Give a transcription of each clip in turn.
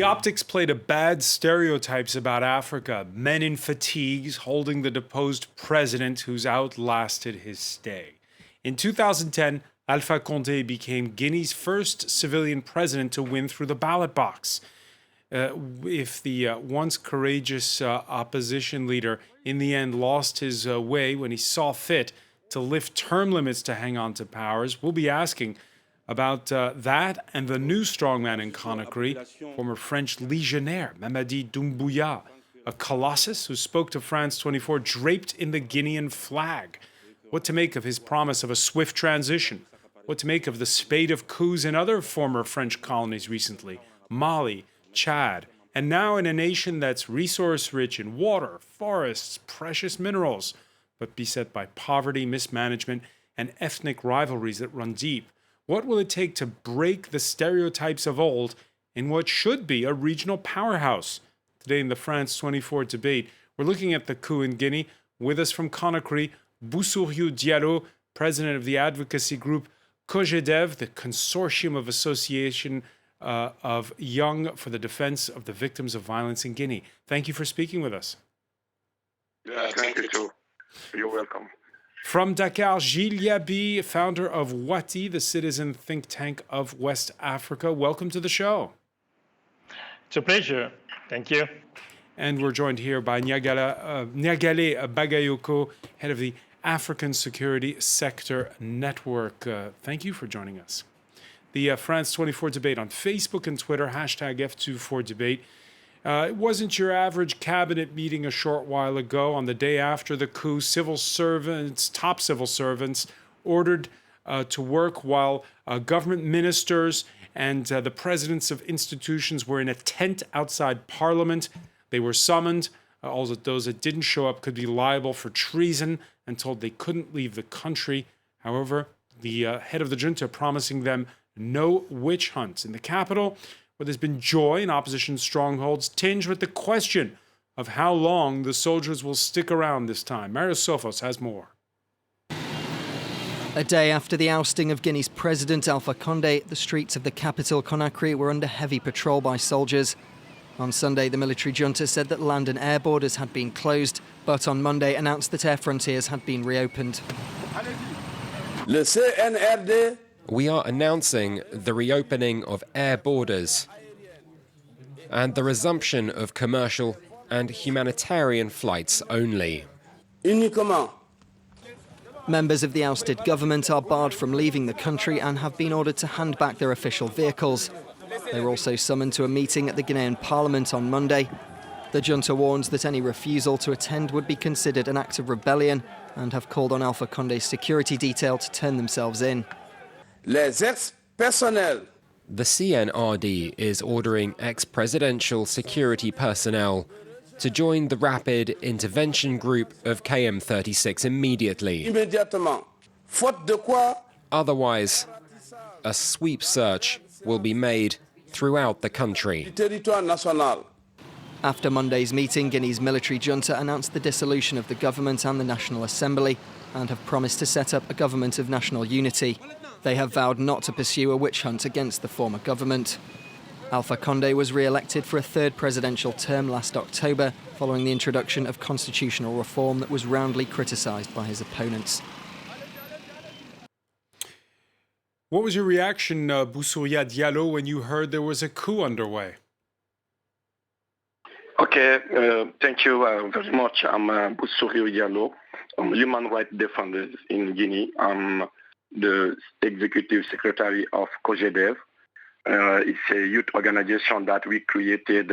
The optics played a bad stereotypes about Africa. Men in fatigues holding the deposed president who's outlasted his stay. In 2010, Alpha Condé became Guinea's first civilian president to win through the ballot box. If the once courageous opposition leader in the end lost his way when he saw fit to lift term limits to hang on to powers, we'll be asking about that and the new strongman in Conakry, former French legionnaire Mamady Doumbouya, a colossus who spoke to France 24 draped in the Guinean flag. What to make of his promise of a swift transition? What to make of the spate of coups in other former French colonies recently, Mali, Chad, and now in a nation that's resource-rich in water, forests, precious minerals, but beset by poverty, mismanagement, and ethnic rivalries that run deep. What will it take to break the stereotypes of old in what should be a regional powerhouse? Today in the France 24 debate, we're looking at the coup in Guinea. With us from Conakry, Boussouriou Diallo, president of the advocacy group COGEDEV, the Consortium of Association of Young for the Defense of the Victims of Violence in Guinea. Thank you for speaking with us. Yeah, thank you too. You're welcome. From Dakar, Gilles Yabi, founder of Wati, the citizen think tank of West Africa. Welcome to the show. It's a pleasure. Thank you. And we're joined here by Nyagale Bagayoko, head of the African Security Sector Network. Thank you for joining us. The France 24 debate on Facebook and Twitter, hashtag F24debate. It wasn't your average cabinet meeting a short while ago. On the day after the coup, civil servants, top civil servants, ordered to work while government ministers and the presidents of institutions were in a tent outside Parliament. They were summoned. All of those that didn't show up could be liable for treason and told they couldn't leave the country. However, the head of the junta promising them no witch hunts. In the capital, where there's been joy in opposition strongholds, tinged with the question of how long the soldiers will stick around this time. Mario Sofos has more. A day after the ousting of Guinea's president, Alpha Condé, the streets of the capital, Conakry, were under heavy patrol by soldiers. On Sunday, the military junta said that land and air borders had been closed, but on Monday announced that air frontiers had been reopened. Le CNRD. We are announcing the reopening of air borders and the resumption of commercial and humanitarian flights only. Members of the ousted government are barred from leaving the country and have been ordered to hand back their official vehicles. They were also summoned to a meeting at the Guinean parliament on Monday. The junta warns that any refusal to attend would be considered an act of rebellion and have called on Alpha Condé's security detail to turn themselves in. Les ex-personnel. The CNRD is ordering ex-presidential security personnel to join the rapid intervention group of KM36 immediately. Faute de quoi? Otherwise, a sweep search will be made throughout the country. After Monday's meeting, Guinea's military junta announced the dissolution of the government and the National Assembly and have promised to set up a government of national unity. They have vowed not to pursue a witch hunt against the former government. Alpha Condé was re-elected for a third presidential term last October, following the introduction of constitutional reform that was roundly criticised by his opponents. What was your reaction, Boussouriou Diallo, when you heard there was a coup underway? Okay, thank you very much. I'm Boussouriou Diallo. I'm a human rights defender in Guinea. I'm the executive secretary of COGEDEV. It's a youth organization that we created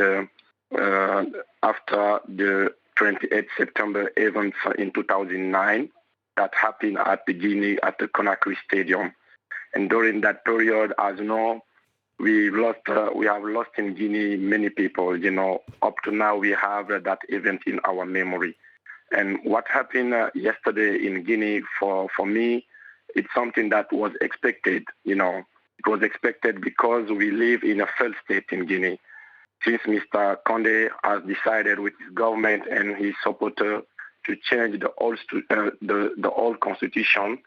after the 28th September events in 2009 that happened at the Guinea at the Conakry Stadium. And during that period, as you know, we have lost in Guinea many people. You know, up to now we have that event in our memory. And what happened yesterday in Guinea, for me, it's something that was expected. You know, it was expected because we live in a failed state in Guinea. Since Mr. Condé has decided with his government and his supporter to change the old constitution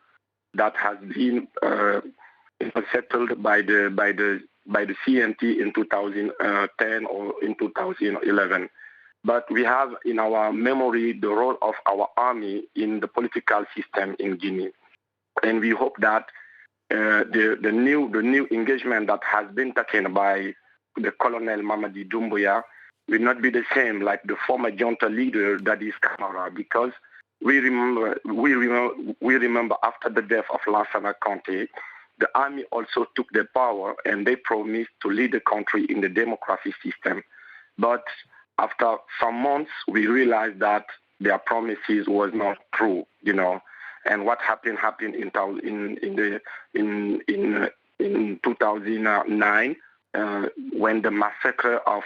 that has been settled by the by the CNT in 2010 or in 2011. But we have in our memory the role of our army in the political system in Guinea. And we hope that the new engagement that has been taken by the Colonel Mamady Doumbouya will not be the same like the former junta leader, that is Camara, because we remember after the death of Alpha Condé, the army also took the power and they promised to lead the country in the democracy system. But after some months, we realized that their promises was not true, And what happened in 2009 when the massacre of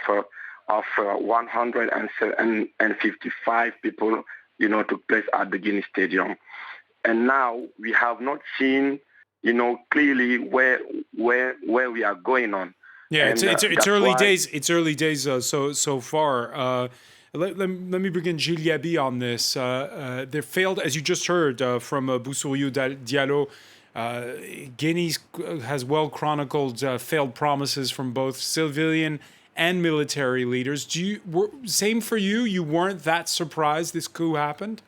155 people, took place at the Guinea Stadium. And now we have not seen, clearly where we are going on. Yeah, and, it's early days. It's early days so far. Let me bring in Gilles Yabi on this. There failed, as you just heard from Boussouliou Diallo. Guinea has well chronicled failed promises from both civilian and military leaders. Same for you? You weren't that surprised this coup happened?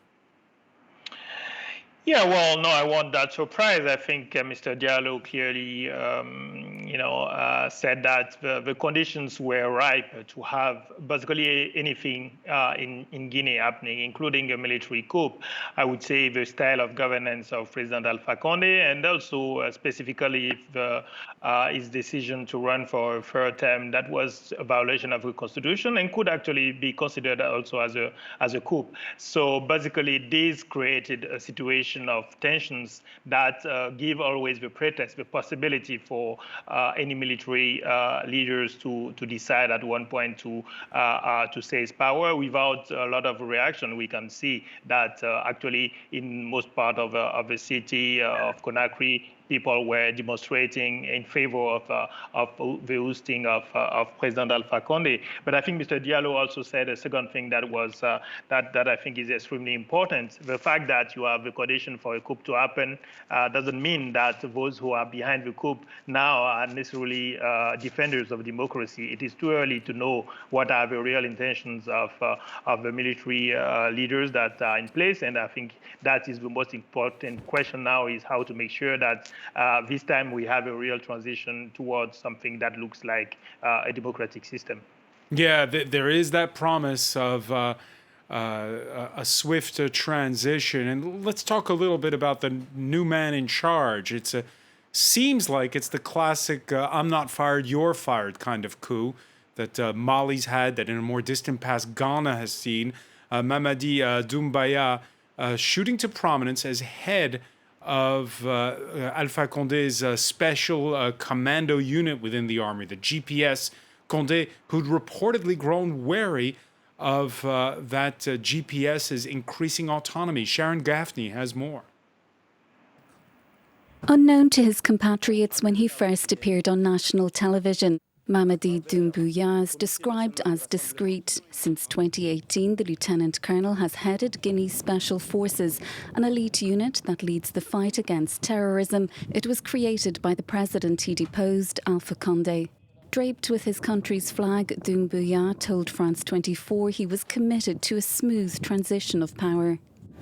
Yeah, well, no, I wasn't that surprised. I think Mr. Diallo clearly, said that the conditions were ripe to have basically anything in Guinea happening, including a military coup. I would say the style of governance of President Alpha Condé, and also specifically his decision to run for a third term, that was a violation of the constitution and could actually be considered also as a coup. So basically, this created a situation of tensions that give always the pretext, the possibility for any military leaders to decide at one point to seize power without a lot of reaction. We can see that actually in most part of the city of Conakry, people were demonstrating in favor of the ousting of President Alpha Condé. But I think Mr. Diallo also said a second thing that was that I think is extremely important. The fact that you have the condition for a coup to happen doesn't mean that those who are behind the coup now are necessarily defenders of democracy. It is too early to know what are the real intentions of the military leaders that are in place. And I think that is the most important question now, is how to make sure that this time we have a real transition towards something that looks like a democratic system. Yeah, there is that promise of a swift transition. And let's talk a little bit about the new man in charge. Seems like it's the classic I'm not fired, you're fired kind of coup that Mali's had, that in a more distant past Ghana has seen. Mamady Doumbouya shooting to prominence as head of Alpha Condé's special commando unit within the army, the GPS. Condé, who'd reportedly grown wary of that GPS's increasing autonomy. Sharon Gaffney has more. Unknown to his compatriots when he first appeared on national television, Mamady Doumbouya is described as discreet. Since 2018, the Lieutenant Colonel has headed Guinea's Special Forces, an elite unit that leads the fight against terrorism. It was created by the president he deposed, Alpha Condé. Draped with his country's flag, Doumbouya told France 24 he was committed to a smooth transition of power.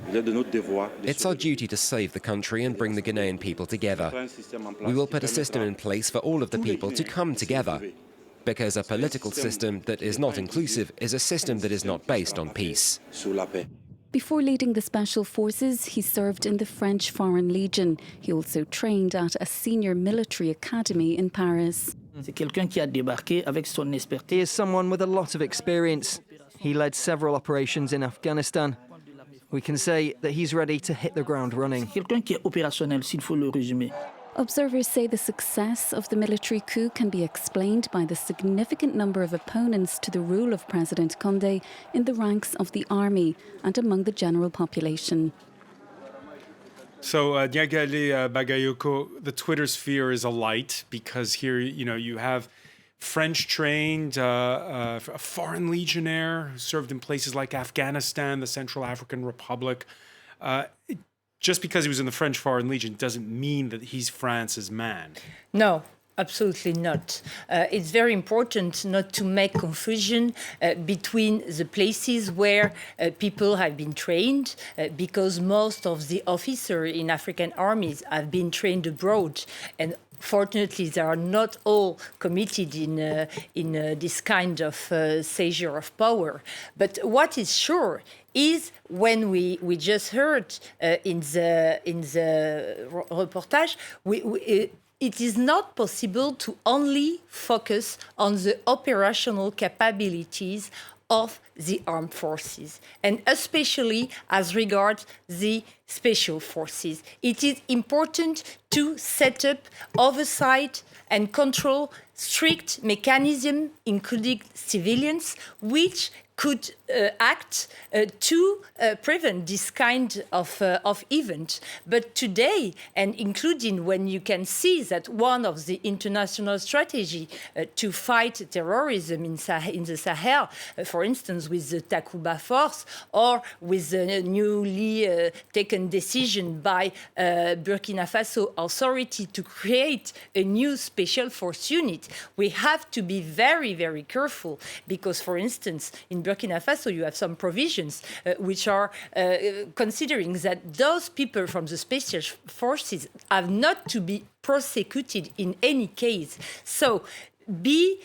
It's our duty to save the country and bring the Guinean people together. We will put a system in place for all of the people to come together, because a political system that is not inclusive is a system that is not based on peace. Before leading the Special Forces, he served in the French Foreign Legion. He also trained at a senior military academy in Paris. He is someone with a lot of experience. He led several operations in Afghanistan. We can say that he's ready to hit the ground running. Observers say the success of the military coup can be explained by the significant number of opponents to the rule of President Condé in the ranks of the army and among the general population. So, Diagale Bagayoko, the Twitter sphere is alight because here, you have French-trained, a foreign legionnaire who served in places like Afghanistan, the Central African Republic. Just because he was in the French Foreign Legion doesn't mean that he's France's man. No, Absolutely not. It's very important not to make confusion between the places where people have been trained, because most of the officers in African armies have been trained abroad. And fortunately, they are not all committed in this kind of seizure of power. But what is sure is, when we just heard in the reportage, it is not possible to only focus on the operational capabilities of the armed forces, and especially as regards the special forces. It is important to set up oversight and control strict mechanisms, including civilians, which could act to prevent this kind of event. But today, and including when you can see that one of the international strategy to fight terrorism in the Sahel, for instance, with the Takuba force, or with the newly taken decision by Burkina Faso authority to create a new special force unit, we have to be very, very careful, because, for instance, in Burkina Faso, you have some provisions which are considering that those people from the special forces have not to be prosecuted in any case. So be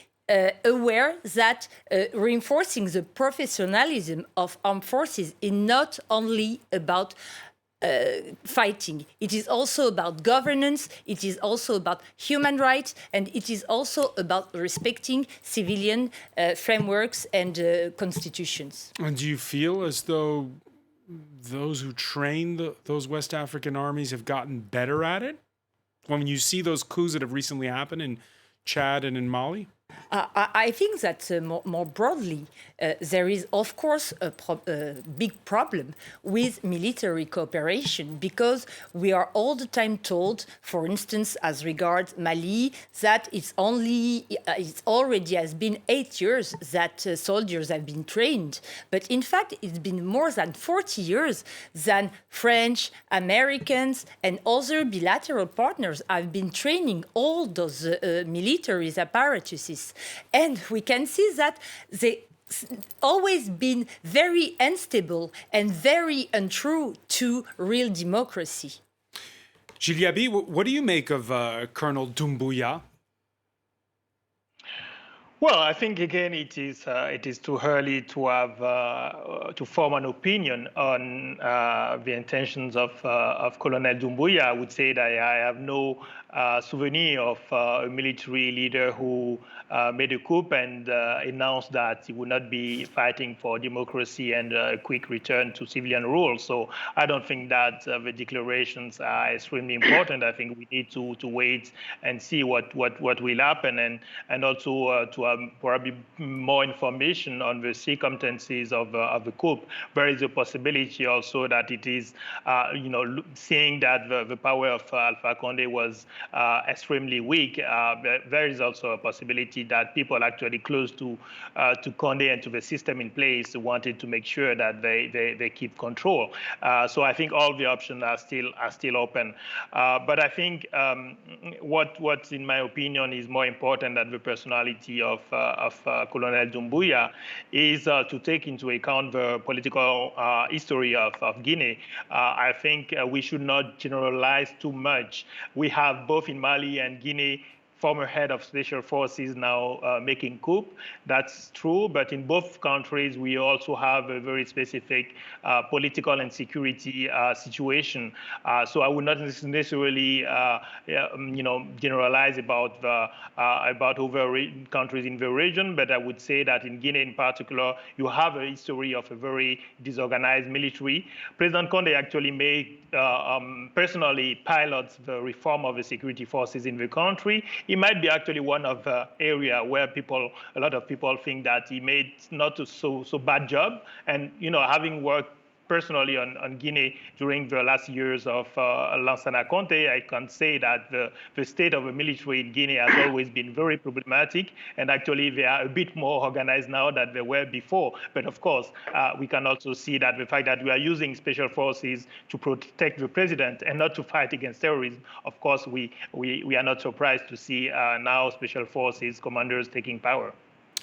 aware that reinforcing the professionalism of armed forces is not only about fighting. It is also about governance, it is also about human rights, and it is also about respecting civilian frameworks and constitutions. And do you feel as though those who train those West African armies have gotten better at it? When you see those coups that have recently happened in Chad and in Mali? I think that more broadly, there is, of course, a big problem with military cooperation, because we are all the time told, for instance, as regards Mali, that it already has been 8 years that soldiers have been trained. But in fact, it's been more than 40 years that French, Americans, and other bilateral partners have been training all those military apparatuses. And we can see that they always been very unstable and very untrue to real democracy. Giliabi, what do you make of Colonel Doumbouya? Well, I think again it is too early to have to form an opinion on the intentions of Colonel Doumbouya. I would say that I have no souvenir of a military leader who made a coup and announced that he would not be fighting for democracy and a quick return to civilian rule. So I don't think that the declarations are extremely important. I think we need to wait and see what will happen, and also to have probably more information on the circumstances of the coup. There is a possibility also that it is, seeing that the power of Alpha Condé was extremely weak, there is also a possibility that people actually close to Condé and to the system in place wanted to make sure that they keep control. So I think all the options are still open. But I think what in my opinion is more important than the personality of Colonel Doumbouya is to take into account the political history of Guinea. I think we should not generalize too much. We have both in Mali and Guinea former head of special forces now making coup. That's true, but in both countries, we also have a very specific political and security situation. So I would not necessarily, generalize about other countries in the region, but I would say that in Guinea in particular, you have a history of a very disorganized military. President Condé actually made personally pilots the reform of the security forces in the country. It might be actually one of the area where a lot of people think that he made not so bad job. And having worked personally on Guinea during the last years of Lansana Conté, I can say that the state of the military in Guinea has always been very problematic, and actually they are a bit more organized now than they were before. But of course, we can also see that the fact that we are using special forces to protect the president and not to fight against terrorism, of course, we are not surprised to see now special forces commanders taking power.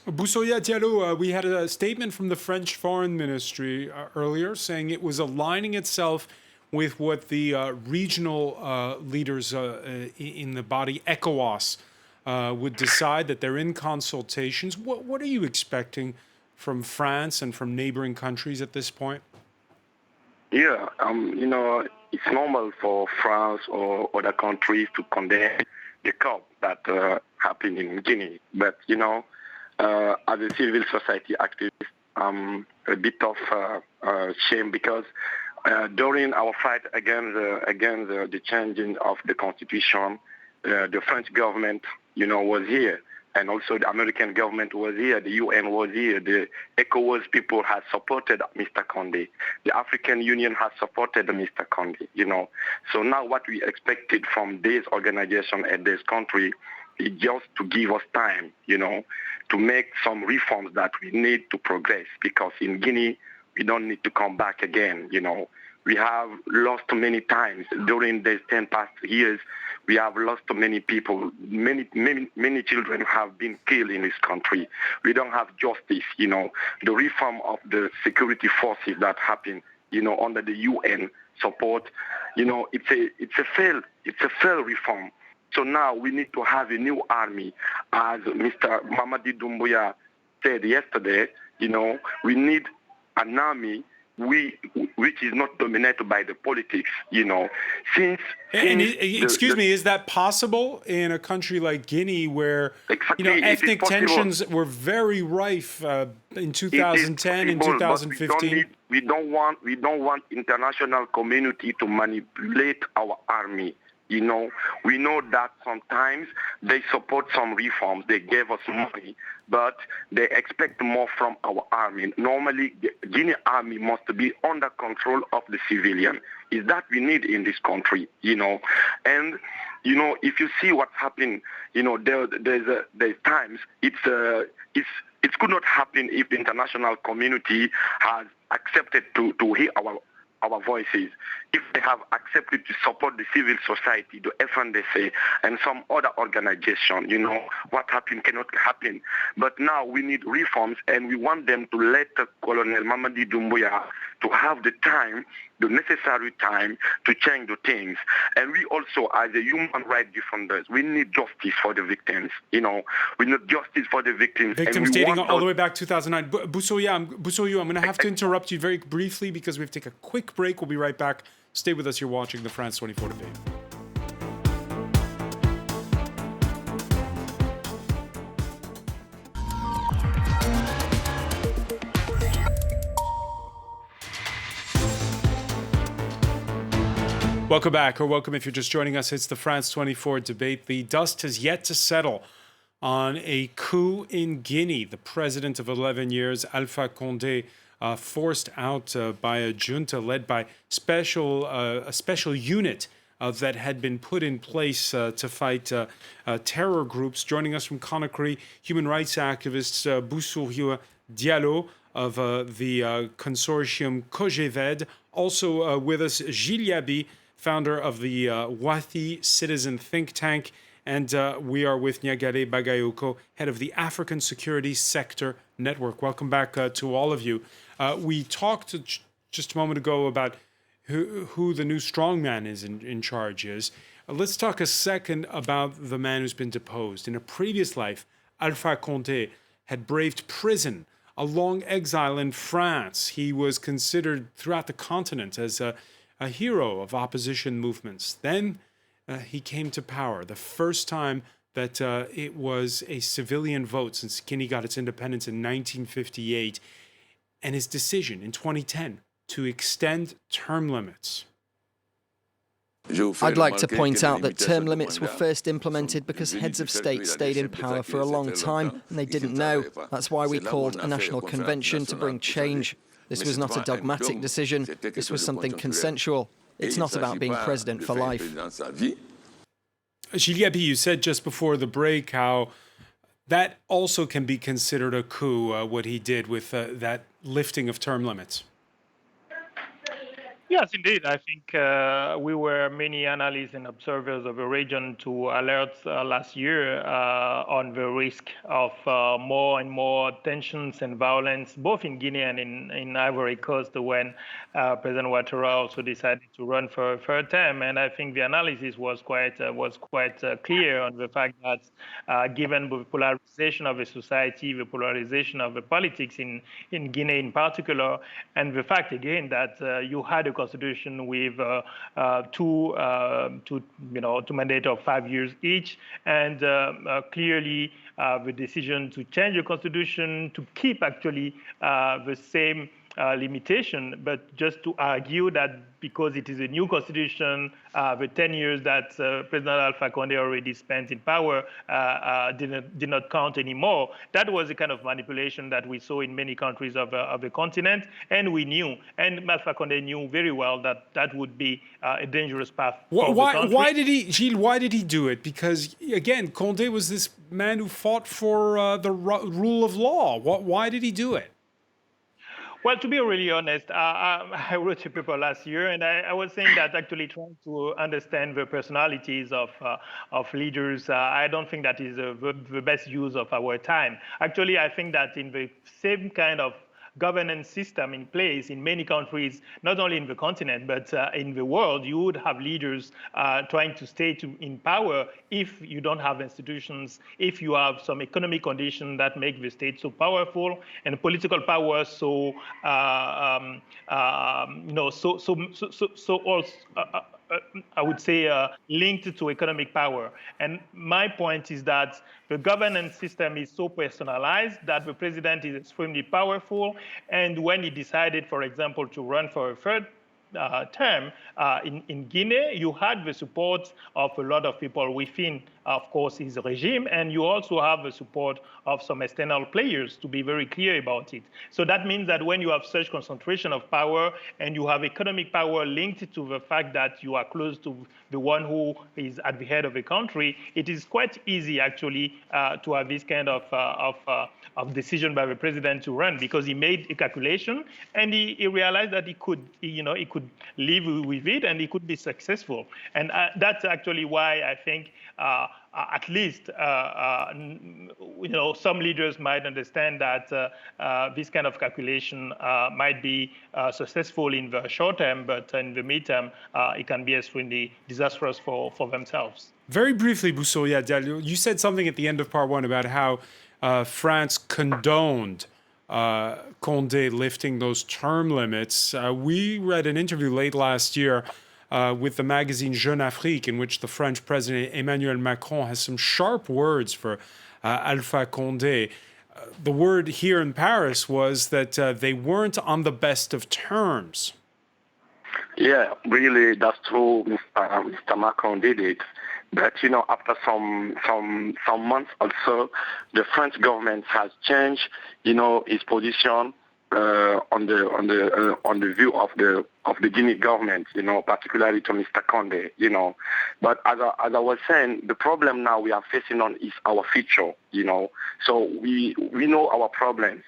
Boussoya Diallo, we had a statement from the French Foreign Ministry earlier saying it was aligning itself with what the regional leaders in the body, ECOWAS, would decide, that they're in consultations. What are you expecting from France and from neighboring countries at this point? Yeah, it's normal for France or other countries to condemn the coup that happened in Guinea. But, as a civil society activist, a bit of shame because during our fight against the changing of the constitution, the French government, was here. And also the American government was here, the UN was here, the ECOWAS people had supported Mr. Condé. The African Union has supported Mr. Condé, So now what we expected from this organization and this country is just to give us time, to make some reforms that we need to progress. Because in Guinea, we don't need to come back again, We have lost many times during these 10 past years. We have lost many people. Many children have been killed in this country. We don't have justice. The reform of the security forces that happened, under the UN support, it's a failed reform. So now we need to have a new army, as Mr. Mamady Doumbouya said yesterday. We need an army which is not dominated by the politics, Excuse me, is that possible in a country like Guinea where, ethnic tensions were very rife in 2010 and 2015? We don't want international community to manipulate our army. We know that sometimes they support some reforms. They gave us money, but they expect more from our army. Normally, the Guinea army must be under control of the civilian. Is that we need in this country, And, if you see what's happening, there's times it could not happen if the international community has accepted to hear our voices. If they have accepted to support the civil society, the FNDC, and some other organization, what happened cannot happen. But now we need reforms, and we want them to let Colonel Mamady Doumbouya to have the time, the necessary time to change the things. And we also, as a human rights defenders, we need justice for the victims. We need justice for the victims. Victims dating all the way back to 2009. Boussoya, I'm going to have to interrupt you very briefly because we have to take a quick break. We'll be right back. Stay with us. You're watching the France 24 debate. Welcome back, or welcome if you're just joining us. It's the France 24 debate. The dust has yet to settle on a coup in Guinea. The president of 11 years, Alpha Condé, forced out by a junta led by a special unit that had been put in place to fight terror groups. Joining us from Conakry, human rights activist Boussoya Diallo of the consortium COGEVED. Also with us, Gilles Yaby, founder of the Wathi Citizen Think Tank. And we are with Nyagale Bagayoko, head of the African Security Sector Network. Welcome back to all of you. We talked just a moment ago about who the new strongman is in charge is. Let's talk a second about the man who's been deposed. In a previous life, Alpha Condé had braved prison, a long exile in France. He was considered throughout the continent as a hero of opposition movements. Then he came to power, the first time that it was a civilian vote since Guinea got its independence in 1958, and his decision in 2010 to extend term limits. I'd like to point out that term limits were first implemented because heads of state stayed in power for a long time and they didn't know. That's why we called a national convention to bring change. This was not a dogmatic decision, this was something consensual. It's not about being president for life. Gilles Gabi, you said just before the break how that also can be considered a coup, what he did with that lifting of term limits. Yes, indeed. I think we were many analysts and observers of the region to alert last year on the risk of more and more tensions and violence, both in Guinea and in Ivory Coast, when President Ouattara also decided to run for a third term. And I think the analysis was quite clear on the fact that given the polarization of the society, the polarization of the politics in Guinea in particular, and the fact again that you had a constitution with two mandates of 5 years each, and clearly the decision to change the constitution to keep actually the same limitation, but just to argue that because it is a new constitution, the 10 years that President Alpha Condé already spent in power did not count anymore. That was the kind of manipulation that we saw in many countries of the continent, and we knew, and Alpha Condé knew very well that that would be a dangerous path. Why did he, Gilles? Why did he do it? Because again, Condé was this man who fought for the rule of law. Why did he do it? Well, to be really honest, I wrote a paper last year, and I was saying that actually trying to understand the personalities of leaders, I don't think that is the best use of our time. Actually, I think that in the same kind of governance system in place in many countries, not only in the continent, but in the world, you would have leaders trying to stay in power if you don't have institutions, if you have some economic conditions that make the state so powerful and political power so, I would say linked to economic power. And my point is that the governance system is so personalized that the president is extremely powerful. And when he decided, for example, to run for a third term in Guinea, you had the support of a lot of people within, of course, his regime, and you also have the support of some external players, to be very clear about it. So that means that when you have such concentration of power and you have economic power linked to the fact that you are close to the one who is at the head of the country, it is quite easy actually to have this kind of decision by the president to run, because he made a calculation and he realized that he could live with it and he could be successful. And that's actually why I think at least some leaders might understand that this kind of calculation might be successful in the short term, but in the midterm, it can be extremely disastrous for themselves. Very briefly, Boussouria Diallo, you said something at the end of part one about how France condoned Condé lifting those term limits. We read an interview late last year with the magazine Jeune Afrique, in which the French president Emmanuel Macron has some sharp words for Alpha Condé. The word here in Paris was that they weren't on the best of terms. Yeah, really, that's true. Mr. Macron did it. But after some months or so, the French government has changed, its position on the view of the Guinea government, particularly to Mr. Condé, But as I was saying, the problem now we are facing on is our future, So we know our problems,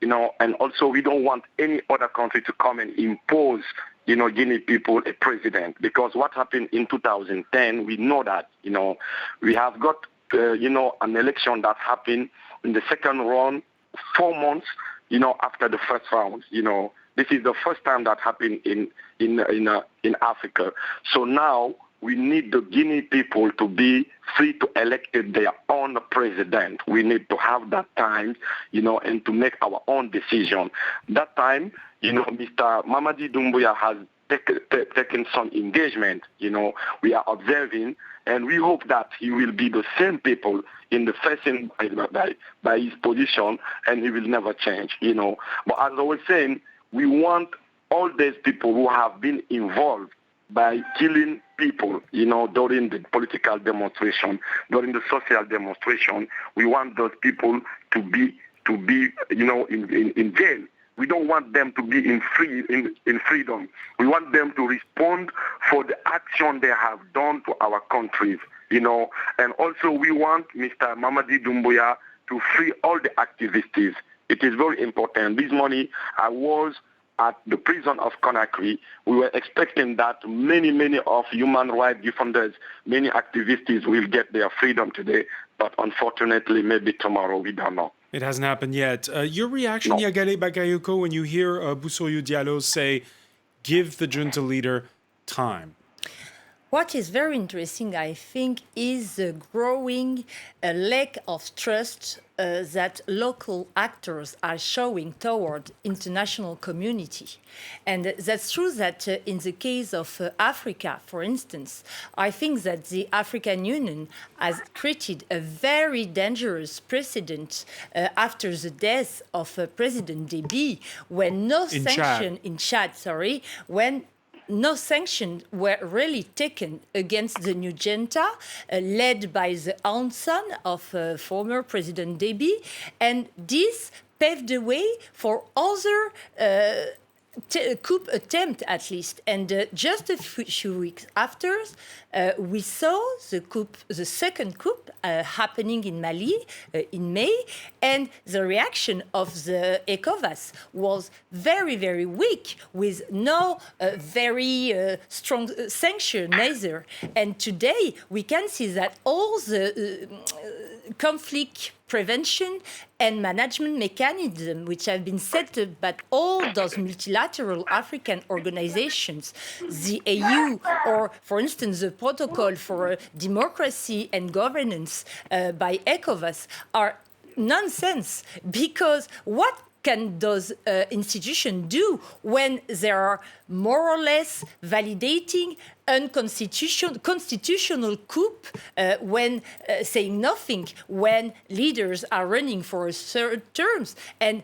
and also we don't want any other country to come and impose Guinea people a president, because what happened in 2010, we know that, we have got, an election that happened in the second round, 4 months, after the first round, this is the first time that happened in Africa. So now we need the Guinea people to be free to elect their own president. We need to have that time, and to make our own decision. That time, Mr. Mamady Doumbouya has taken some engagement, we are observing, and we hope that he will be the same people in the facing by his position, and he will never change, But as I was saying, we want all these people who have been involved by killing people, during the political demonstration, during the social demonstration. We want those people to be in jail. We don't want them to be in freedom. We want them to respond for the action they have done to our countries, And also we want Mr. Mamady Doumbouya to free all the activists. It is very important. This morning I was at the prison of Conakry. We were expecting that many of human rights defenders, many activists will get their freedom today, but unfortunately, maybe tomorrow, we don't know. It hasn't happened yet. Your reaction, No. Yagale Bakayoko, when you hear Boussoyou Diallo say, give the junta leader time? What is very interesting, I think, is the growing lack of trust that local actors are showing toward international community. And that's true that in the case of Africa, for instance, I think that the African Union has created a very dangerous precedent after the death of President Déby, when when no sanctions were really taken against the new junta, led by the aunt son of former President Déby, and this paved the way for other coup attempt, at least. And just a few weeks after, we saw the second coup happening in Mali in May, and the reaction of the ECOWAS was very, very weak, with no very strong sanction either. And today we can see that all the conflict prevention and management mechanisms which have been set up by all those multilateral African organizations, the AU, or, for instance, the Protocol for Democracy and Governance by ECOWAS, are nonsense, because what can those institutions do when they are more or less validating constitutional coup, when saying nothing, when leaders are running for certain terms? And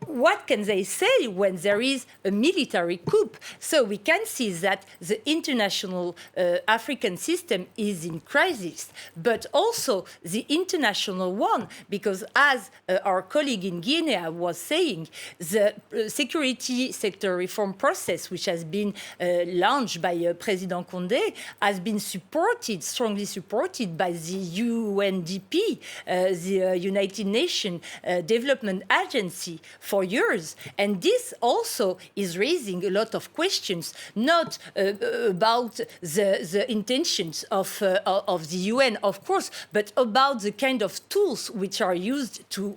what can they say when there is a military coup? So we can see that the international African system is in crisis, but also the international one, because as our colleague in Guinea was saying, the security sector reform process, which has been launched by President Condé, has been strongly supported by the UNDP, the United Nations Development Agency, for years. And this also is raising a lot of questions, not about the intentions of the UN, of course, but about the kind of tools which are used to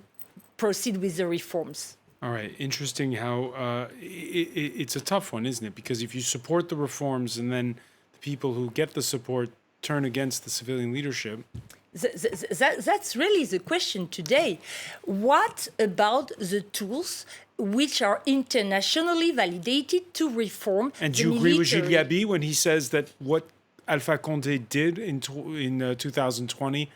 proceed with the reforms. All right. Interesting how it's a tough one, isn't it? Because if you support the reforms and then the people who get the support turn against the civilian leadership... That's really the question today. What about the tools which are internationally validated to reform And do you agree with Gilles Gabi when he says that what Alpha Condé did in 2020,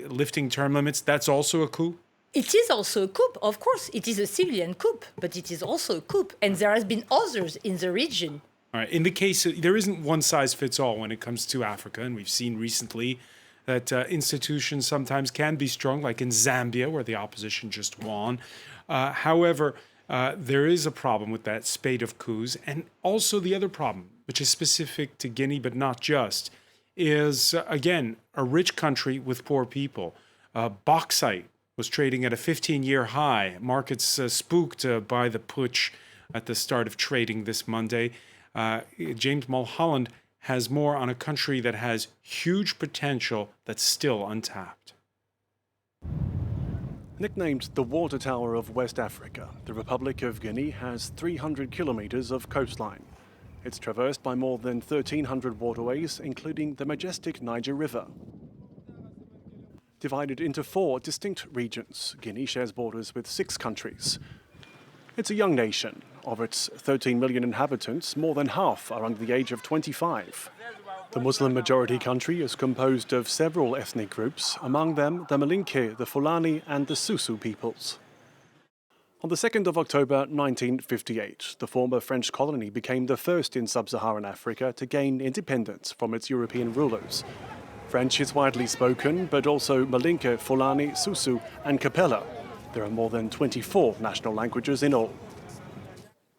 lifting term limits, that's also a coup? It is also a coup, of course. It is a civilian coup, but it is also a coup. And there has been others in the region. All right. In the case, there isn't one size fits all when it comes to Africa. And we've seen recently that institutions sometimes can be strong, like in Zambia, where the opposition just won. However, there is a problem with that spate of coups. And also the other problem, which is specific to Guinea, but not just, is, again, a rich country with poor people. Bauxite was trading at a 15-year high. Markets spooked by the putsch at the start of trading this Monday. James Mulholland has more on a country that has huge potential that's still untapped. Nicknamed the Water Tower of West Africa, the Republic of Guinea has 300 kilometers of coastline. It's traversed by more than 1,300 waterways, including the majestic Niger River. Divided into 4 distinct regions, Guinea shares borders with 6 countries. It's a young nation. Of its 13 million inhabitants, more than half are under the age of 25. The Muslim-majority country is composed of several ethnic groups, among them the Malinke, the Fulani and the Susu peoples. On the 2nd of October 1958, the former French colony became the first in sub-Saharan Africa to gain independence from its European rulers. French is widely spoken, but also Malinke, Fulani, Susu and Kapela. There are more than 24 national languages in all.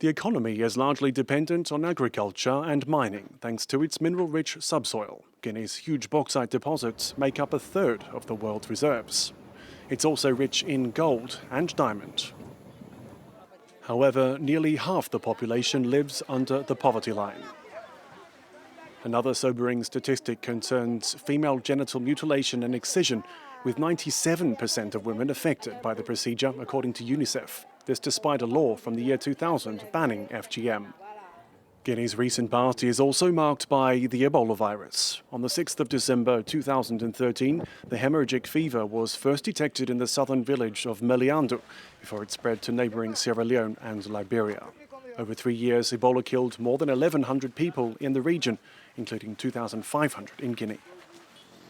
The economy is largely dependent on agriculture and mining, thanks to its mineral-rich subsoil. Guinea's huge bauxite deposits make up a third of the world's reserves. It's also rich in gold and diamond. However, nearly half the population lives under the poverty line. Another sobering statistic concerns female genital mutilation and excision, with 97% of women affected by the procedure, according to UNICEF. This despite a law from the year 2000 banning FGM. Guinea's recent past is also marked by the Ebola virus. On the 6th of December 2013, the hemorrhagic fever was first detected in the southern village of Meliandou before it spread to neighboring Sierra Leone and Liberia. Over 3 years, Ebola killed more than 1,100 people in the region, including 2,500 in Guinea.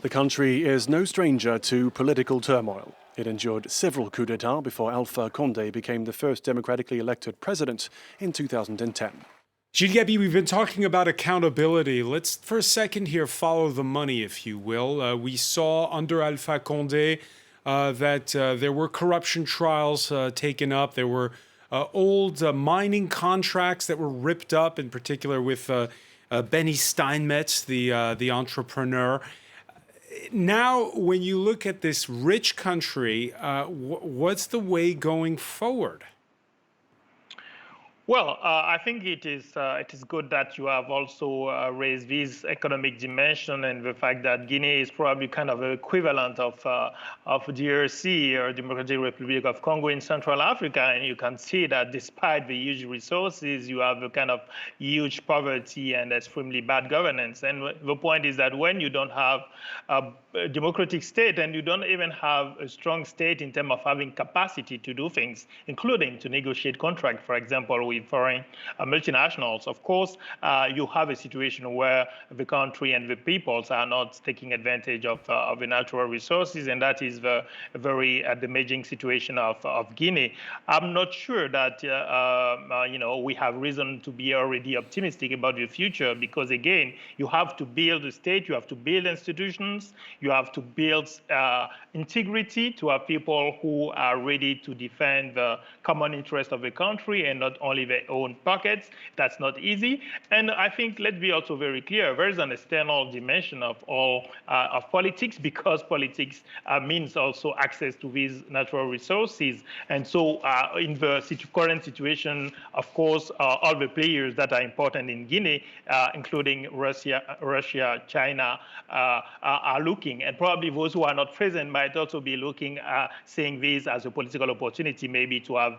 The country is no stranger to political turmoil. It endured several coups d'etat before Alpha Condé became the first democratically elected president in 2010. Gilles Gaby, we've been talking about accountability. Let's, for a second here, follow the money, if you will. We saw under Alpha Condé that there were corruption trials taken up. There were old mining contracts that were ripped up, in particular with Benny Steinmetz, the entrepreneur. Now, when you look at this rich country, what's the way going forward? Well, I think it is good that you have also raised this economic dimension and the fact that Guinea is probably kind of an equivalent of DRC, or Democratic Republic of Congo in Central Africa, and you can see that despite the huge resources, you have a kind of huge poverty and extremely bad governance. And the point is that when you don't have a democratic state and you don't even have a strong state in terms of having capacity to do things, including to negotiate contracts, for example, with foreign multinationals, of course, you have a situation where the country and the peoples are not taking advantage of the natural resources, and that is the very damaging situation of Guinea. I'm not sure that we have reason to be already optimistic about the future, because again, you have to build a state, you have to build institutions, you have to build integrity to have people who are ready to defend the common interest of the country and not only their own pockets. That's not easy. And I think, let's be also very clear, there is an external dimension of politics, because politics means also access to these natural resources. And so in the current situation, of course, all the players that are important in Guinea, including Russia, China, are looking. And probably those who are not present might also be looking, seeing this as a political opportunity, maybe to have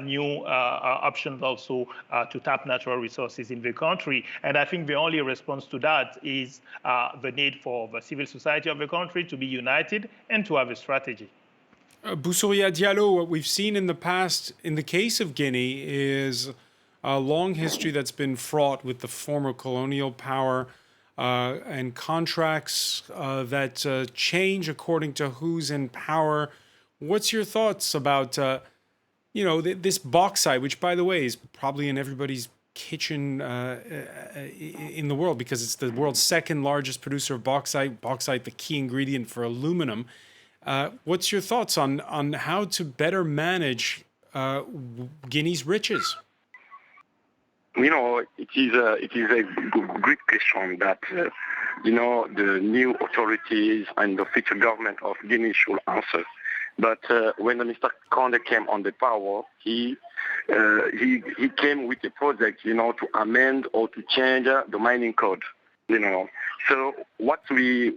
new options also to tap natural resources in the country. And I think the only response to that is the need for the civil society of the country to be united and to have a strategy. Boussouria Diallo, what we've seen in the past, in the case of Guinea, is a long history that's been fraught with the former colonial power and contracts that change according to who's in power. What's your thoughts about, this bauxite, which, by the way, is probably in everybody's kitchen in the world, because it's the world's second largest producer of bauxite, the key ingredient for aluminum. What's your thoughts on how to better manage Guinea's riches? It is a great question that, the new authorities and the future government of Guinea should answer. But when Mr. Condé came on the power, he came with a project, to amend or to change the mining code. So what we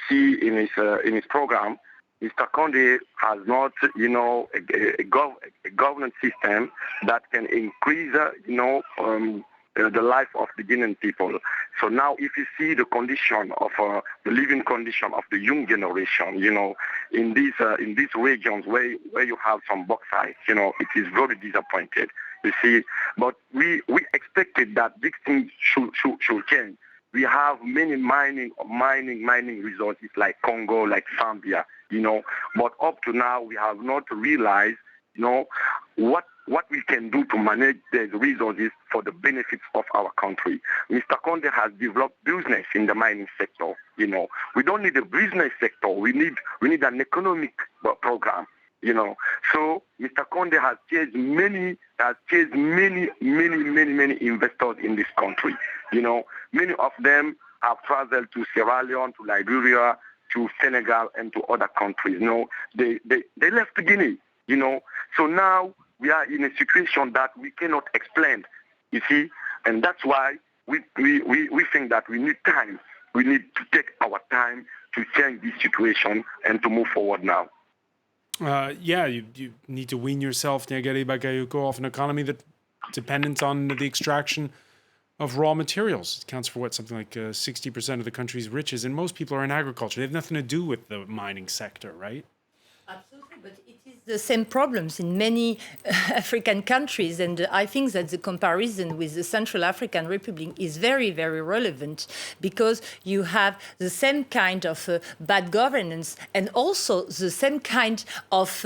see in his program, Mr. Condé has not, a governance system that can increase, the life of the Guinean people. So now, if you see the condition of the living condition of the young generation, in these regions where you have some bauxite, it is very disappointed. You see, but we expected that this thing should change. We have many mining resources like Congo, like Zambia, but up to now we have not realized, what we can do to manage the resources for the benefits of our country. Mr. Condé has developed business in the mining sector. We don't need a business sector. We need an economic program. So Mr. Condé has chased many investors in this country. Many of them have traveled to Sierra Leone, to Liberia, to Senegal, and to other countries. They left Guinea. So now we are in a situation that we cannot explain. You see, and that's why we think that we need time. We need to take our time to change this situation and to move forward now. You need to wean yourself off an economy that's dependent on the extraction of raw materials. It accounts for something like 60% of the country's riches, and most people are in agriculture. They have nothing to do with the mining sector, right? Absolutely, but it is the same problems in many African countries, and I think that the comparison with the Central African Republic is very, very relevant, because you have the same kind of bad governance and also the same kind of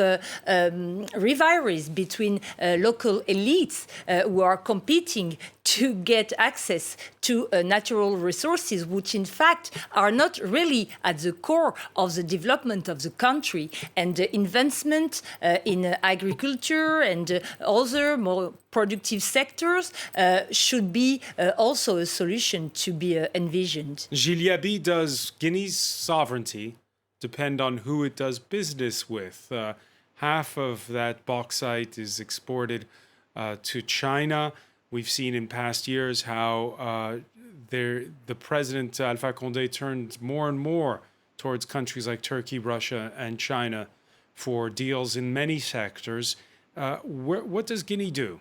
rivalries between local elites who are competing to get access to natural resources, which in fact are not really at the core of the development of the country. And investment in agriculture and other more productive sectors should be also a solution to be envisioned. Gilles, does Guinea's sovereignty depend on who it does business with? Half of that bauxite is exported to China. We've seen in past years how the president, Alpha Condé, turned more and more towards countries like Turkey, Russia, and China for deals in many sectors. What does Guinea do?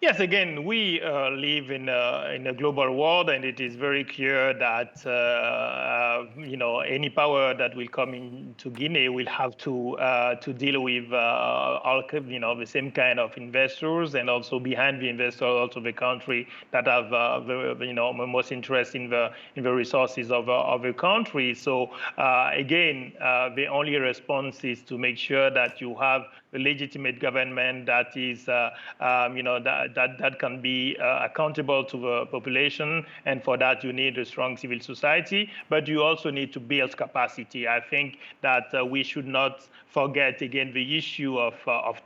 Yes, again, we live in a global world, and it is very clear that any power that will come into Guinea will have to deal with all the same kind of investors, and also behind the investors, also the country that have the most interest in the resources of the country. So again, the only response is to make sure that you have a legitimate government that is that can be accountable to the population, and for that you need a strong civil society, but you also need to build capacity. I think that we should not forget again the issue of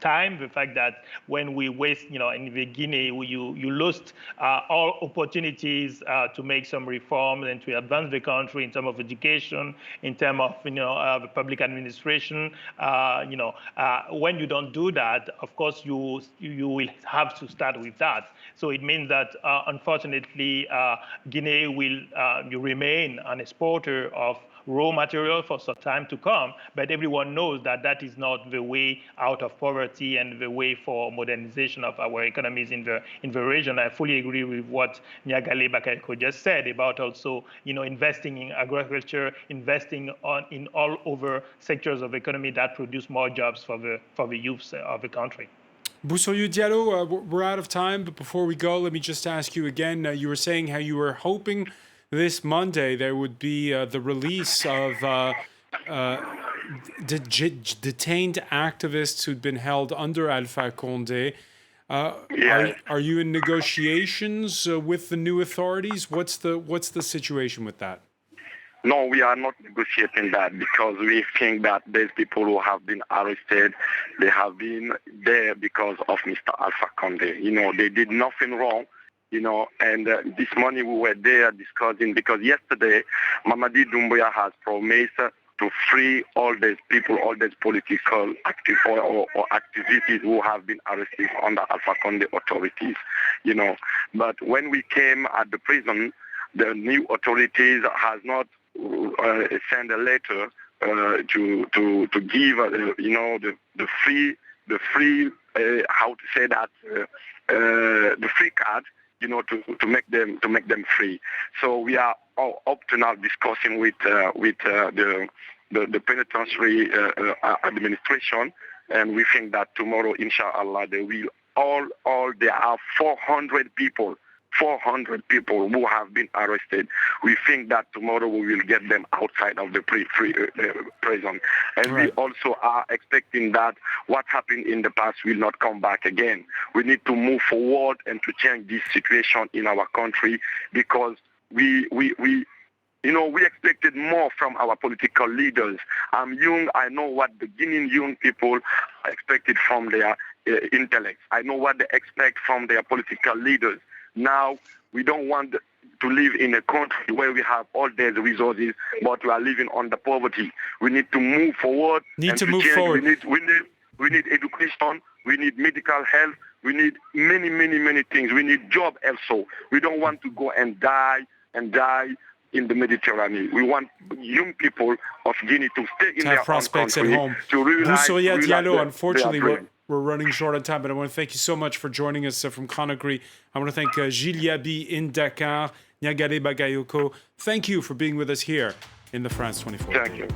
time, the fact that when we waste, in the Guinea, you lost all opportunities to make some reforms and to advance the country in terms of education, in terms of the public administration. When you don't do that, of course you will have to start with that. So it means that unfortunately Guinea will remain an exporter of raw material for some time to come, but everyone knows that that is not the way out of poverty and the way for modernization of our economies in the region. I fully agree with what Nyagale Bakayoko just said about also investing in agriculture, investing in all over sectors of economy that produce more jobs for the youth of the country. Busoyu Diallo, we're out of time, but before we go, let me just ask you again. You were saying how you were hoping this Monday there would be the release of detained activists who'd been held under Alpha Condé. Are you in negotiations with the new authorities? What's the situation with that? No, we are not negotiating that, because we think that there's people who have been arrested. They have been there because of Mr. Alpha Condé. They did nothing wrong. And this morning we were there discussing, because yesterday Mamady Doumbouya has promised to free all these people, all these political or activities who have been arrested under Alpha Condé authorities. But when we came at the prison, the new authorities has not sent a letter to give the free how to say that the free card, to make them free. So we are all up to now discussing with the penitentiary administration, and we think that tomorrow, inshallah, they will there are 400 people who have been arrested. We think that tomorrow we will get them outside of the prison. And we also are expecting that what happened in the past will not come back again. We need to move forward and to change this situation in our country, because we We expected more from our political leaders. I'm young. I know what the Guinean young people expected from their intellect. I know what they expect from their political leaders. Now, we don't want to live in a country where we have all these resources, but we are living under poverty. We need to move forward. We need education. We need medical health. We need many, many, many things. We need job also. We don't want to go and die in the Mediterranean. We want young people of Guinea to stay in their prospects own country, at home. to realize Diallo, unfortunately, we're we're running short on time, but I want to thank you so much for joining us from Conakry. I want to thank Gilles Yabi in Dakar, Nyagade Bagayoko. Thank you for being with us here in the France 24. Thank you.